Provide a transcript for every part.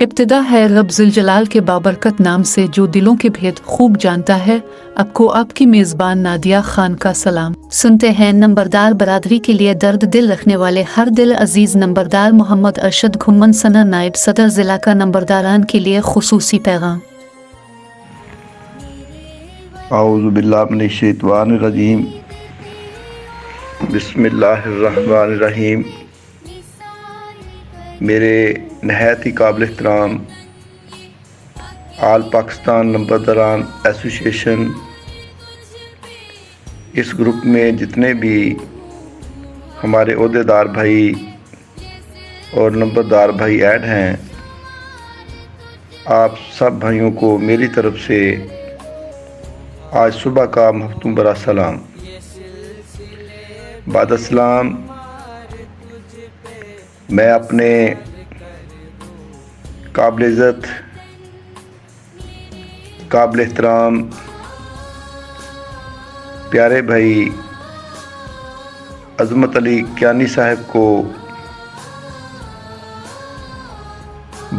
इब्तिदा है रब ज़ुल जलाल के बाबरकत नाम से जो दिलों के भेद खूब जानता है। आपको आपकी मेज़बान नादिया खान का सलाम। सुनते हैं नंबरदार बरादरी के लिए दर्द दिल रखने वाले हर दिल अजीज़ नंबरदार मोहम्मद अरशद घुम्मन सना नायब सदर ज़िला का नंबरदारान के लिए खुसूसी पैगाम। औज़ु बिल्लाहि मिनश शैतानिर रजीम, बिस्मिल्लाहिर रहमानिर रहीम। मेरे नहायत ही काबिल एहतराम आल पाकिस्तान नंबरदारान एसोसिएशन, इस ग्रुप में जितने भी हमारे ओहदेदार भाई और नंबरदार भाई ऐड हैं, आप सब भाइयों को मेरी तरफ से आज सुबह का महतूम बरा सलाम। बाद अस्सलाम, मैं अपने काबिल इज़्ज़त काबिल एहतराम प्यारे भाई अज़मत अली कियानी साहब को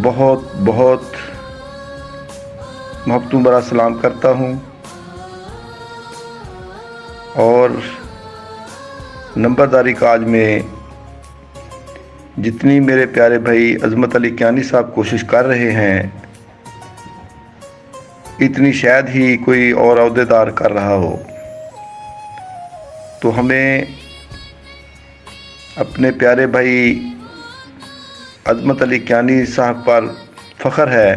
बहुत बहुत महतूम बरा सलाम करता हूँ और नंबरदारी काज में जितनी मेरे प्यारे भाई अज़मत अली कियानी साहब कोशिश कर रहे हैं, इतनी शायद ही कोई और अहदेदार कर रहा हो। तो हमें अपने प्यारे भाई अज़मत अली कियानी साहब पर फ़ख्र है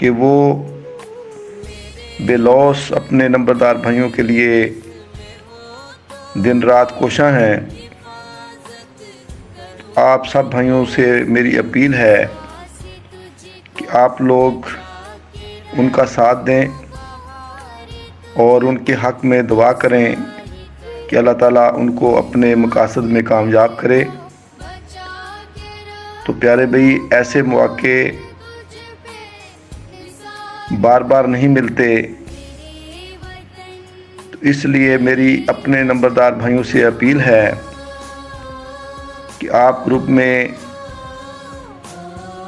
कि वो बेलौस अपने नंबरदार भाइयों के लिए दिन रात कोशां हैं। आप सब भाइयों से मेरी अपील है कि आप लोग उनका साथ दें और उनके हक़ में दुआ करें कि अल्लाह ताला उनको अपने मकासद में कामयाब करे। तो प्यारे भाई, ऐसे मौके बार बार नहीं मिलते, तो इसलिए मेरी अपने नंबरदार भाइयों से अपील है कि आप ग्रुप में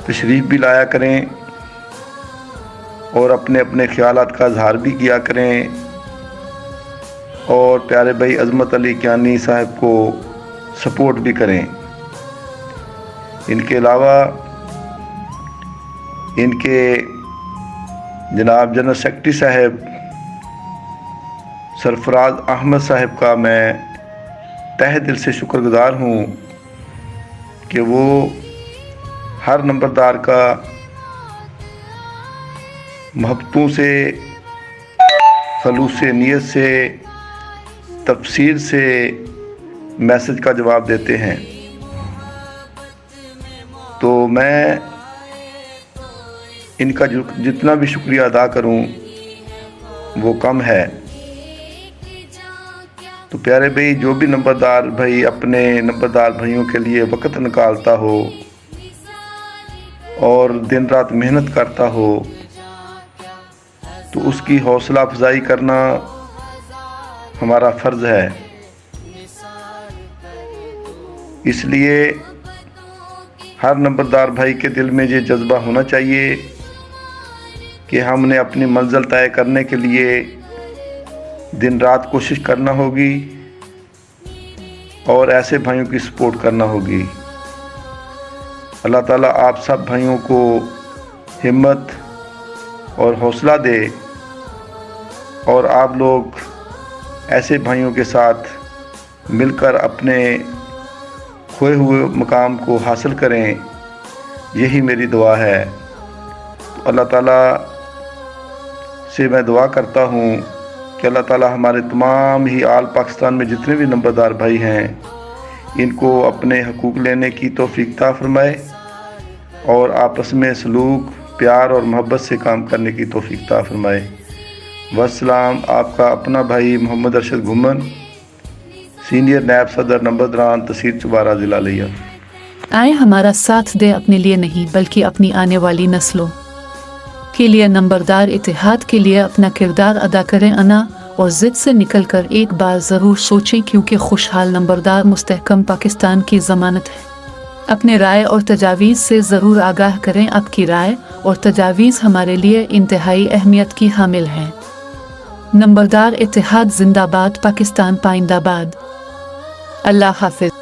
तशरीफ़ भी लाया करें और अपने अपने ख्यालात का इज़हार भी किया करें और प्यारे भाई अज़मत अली कियानी साहब को सपोर्ट भी करें। इनके अलावा इनके जनाब जनरल सेक्रेटरी साहब सरफराज अहमद साहब का मैं तहे दिल से शुक्रगुज़ार हूँ कि वो हर नंबरदार का मोहब्बतों से, खलूस से, नियत से, तफसीर से मैसेज का जवाब देते हैं। तो मैं इनका जितना भी शुक्रिया अदा करूं वो कम है। तो प्यारे भाई, जो भी नंबरदार भाई अपने नंबरदार भाइयों के लिए वक़्त निकालता हो और दिन रात मेहनत करता हो, तो उसकी हौसला अफजाई करना हमारा फ़र्ज़ है। इसलिए हर नंबरदार भाई के दिल में ये जज्बा होना चाहिए कि हमने अपनी मंजिल तय करने के लिए दिन रात कोशिश करना होगी और ऐसे भाइयों की सपोर्ट करना होगी। अल्लाह ताला आप सब भाइयों को हिम्मत और हौसला दे और आप लोग ऐसे भाइयों के साथ मिलकर अपने खोए हुए मकाम को हासिल करें, यही मेरी दुआ है। तो अल्लाह ताला से मैं दुआ करता हूँ कि अल्लाह ताला हमारे तमाम ही आल पाकिस्तान में जितने भी नंबरदार भाई हैं, इनको अपने हकूक़ लेने की तौफ़ीक अता फ़रमाए और आपस में सलूक, प्यार और मोहब्बत से काम करने की तौफ़ीक अता फ़रमाए। वस्सलाम। आपका अपना भाई मोहम्मद अरशद घुम्मन, सीनियर नायब सदर नंबरदारान तहसील चुबारा, ज़िला लिया। आए हमारा साथ दे, अपने लिए नहीं बल्कि अपनी आने वाली नस्लों के लिए। नंबरदार इतिहाद के लिए अपना किरदार अदा करें अना और ज़िद से निकलकर एक बार ज़रूर सोचें, क्योंकि खुशहाल नंबरदार मुस्तहकम पाकिस्तान की ज़मानत है। اپنے رائے اور تجاویز سے ضرور آگاہ کریں، آپ کی رائے اور تجاویز ہمارے لیے انتہائی اہمیت کی حامل ہیں۔ نمبردار اتحاد زندہ باد، پاکستان پائندہ باد۔ اللہ حافظ۔